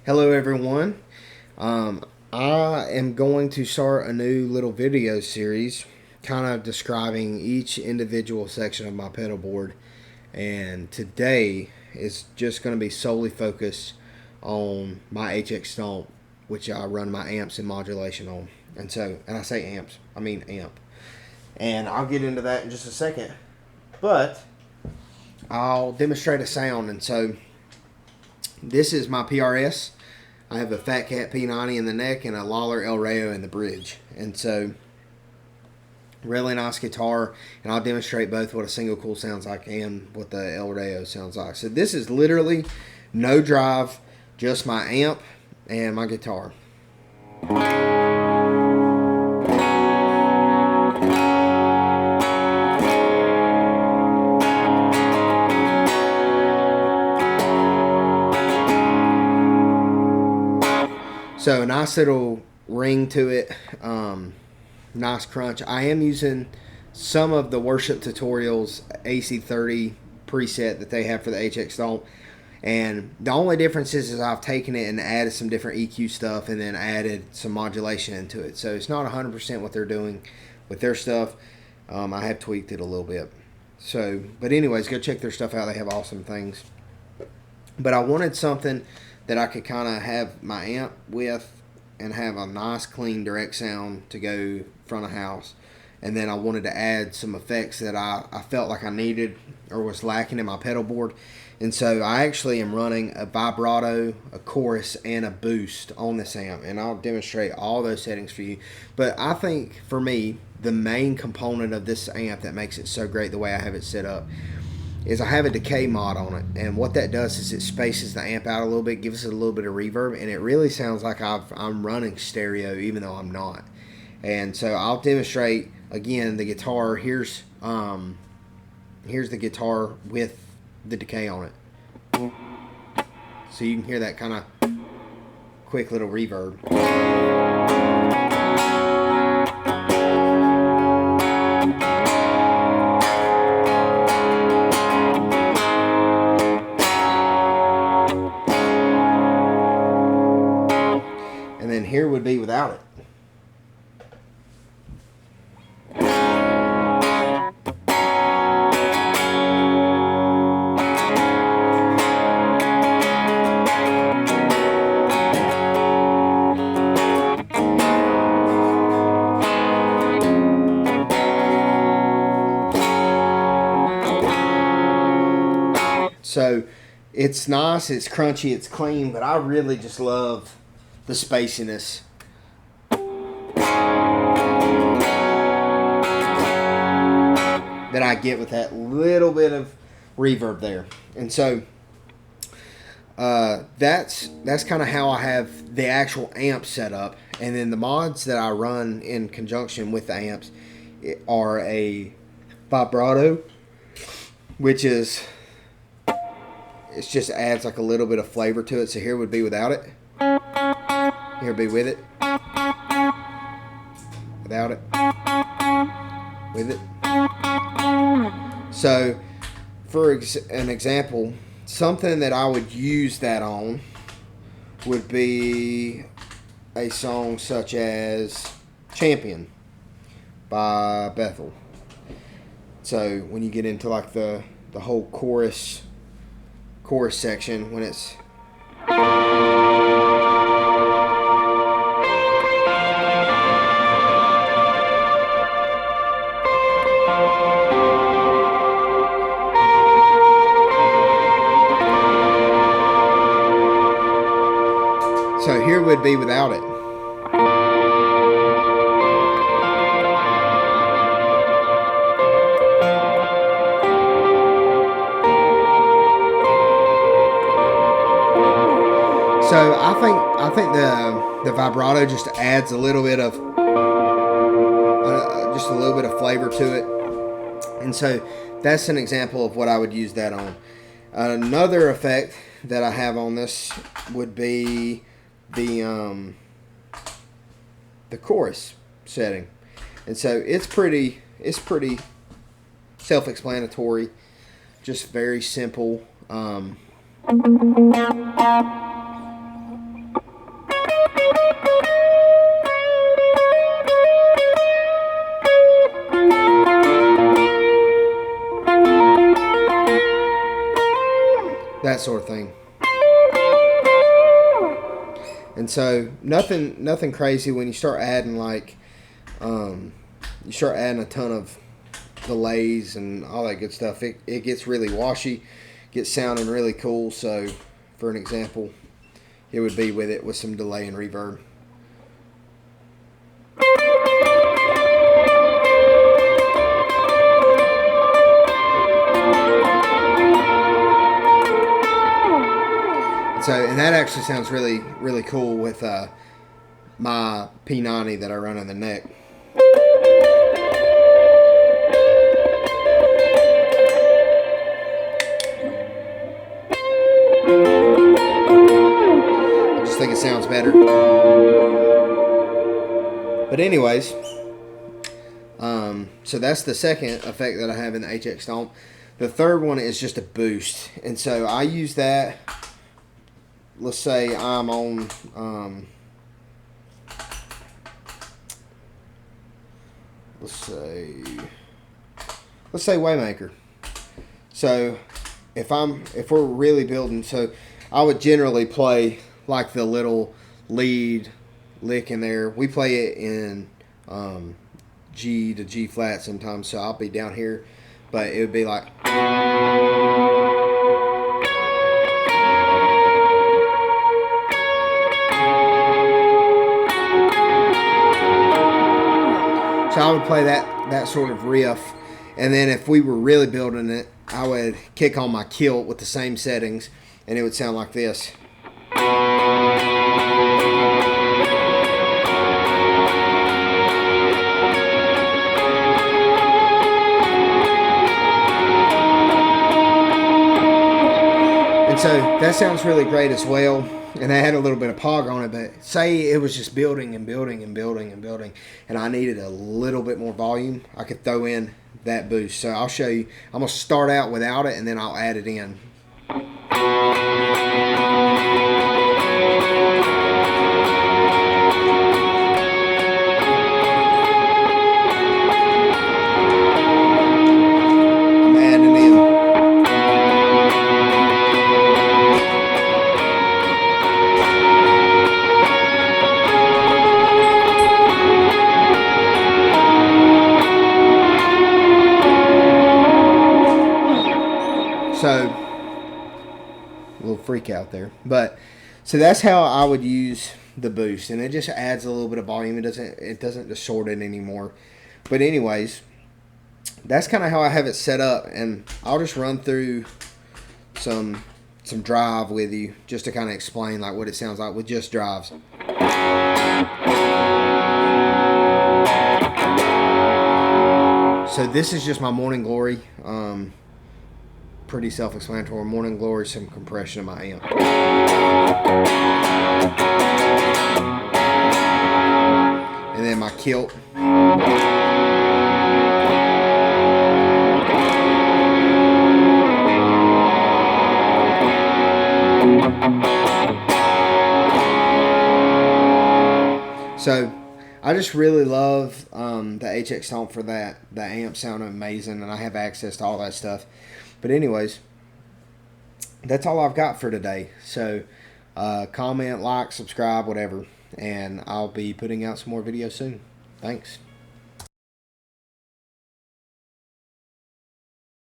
Hello everyone. I am going to start a new little video series kind of describing each individual section of my pedal board, and today is just going to be solely focused on my HX Stomp, which I run my amps and modulation on. And I say amps, I mean amp. And I'll get into that in just a second, but I'll demonstrate a sound. And so this is my PRS. I have a Fat Cat P90 in the neck and a Lawler El Rayo in the bridge. And so, really nice guitar. And I'll demonstrate both what a single coil sounds like and what the El Rayo sounds like. So this is literally no drive, just my amp and my guitar. So a nice little ring to it, nice crunch. I am using some of the Worship Tutorials AC30 preset that they have for the HX Stomp. And the only difference is I've taken it and added some different EQ stuff and then added some modulation into it. So it's not 100% what they're doing with their stuff. I have tweaked it a little bit. So, but anyways, go check their stuff out. They have awesome things. But I wanted something that I could kind of have my amp with and have a nice clean direct sound to go front of house. And then I wanted to add some effects that I felt like I needed or was lacking in my pedal board. And so I actually am running a vibrato, a chorus, and a boost on this amp. And I'll demonstrate all those settings for you. But I think for me, the main component of this amp that makes it so great the way I have it set up is I have a decay mod on it, and what that does is it spaces the amp out a little bit, gives it a little bit of reverb, and it really sounds like I'm running stereo even though I'm not. And so I'll demonstrate again the guitar. Here's the guitar with the decay on it, so you can hear that kind of quick little reverb. And then here would be without it. So it's nice, it's crunchy, it's clean, but I really just love the spaciness. That I get with that little bit of reverb there. And so that's kind of how I have the actual amp set up. And then the mods that I run in conjunction with the amps are a vibrato, which is, it just adds like a little bit of flavor to it. So here would be without it. Here would be with it. Without it. With it. So, for an example, something that I would use that on would be a song such as Champion by Bethel. So, when you get into like the whole chorus section, when it's so here would be without it. So I think the vibrato just adds a little bit of flavor to it, and so that's an example of what I would use that on. Another effect that I have on this would be the chorus setting, and so it's pretty self-explanatory, just very simple. that sort of thing. And so nothing crazy. When you start adding like you start adding a ton of delays and all that good stuff, it gets really washy, gets sounding really cool. So for an example, it would be with some delay and reverb. And that actually sounds really, really cool with my P90 that I run on the neck. I just think it sounds better. But anyways, so that's the second effect that I have in the HX Stomp. The third one is just a boost. And so I use that. Let's say I'm on, let's say Waymaker. So if we're really building, so I would generally play like the little lead lick in there. We play it in G to G flat sometimes, so I'll be down here, but it would be like. So I would play that sort of riff, and then if we were really building it, I would kick on my kilt with the same settings, and it would sound like this. And so that sounds really great as well. And I had a little bit of pog on it, but say it was just building and building and building and building, and I needed a little bit more volume, I could throw in that boost. So I'll show you. I'm going to start out without it, and then I'll add it in. I'm adding in. So, a little freak out there, but so that's how I would use the boost, and it just adds a little bit of volume. It doesn't distort it anymore. But anyways, that's kind of how I have it set up, and I'll just run through some drive with you just to kind of explain like what it sounds like with just drives. So this is just my Morning Glory. Pretty self-explanatory. Morning Glory, some compression in my amp. And then my kilt. So I just really love the HX Stomp for that. The amp sounded amazing, and I have access to all that stuff. But anyways, that's all I've got for today. So comment, like, subscribe, whatever. And I'll be putting out some more videos soon. Thanks.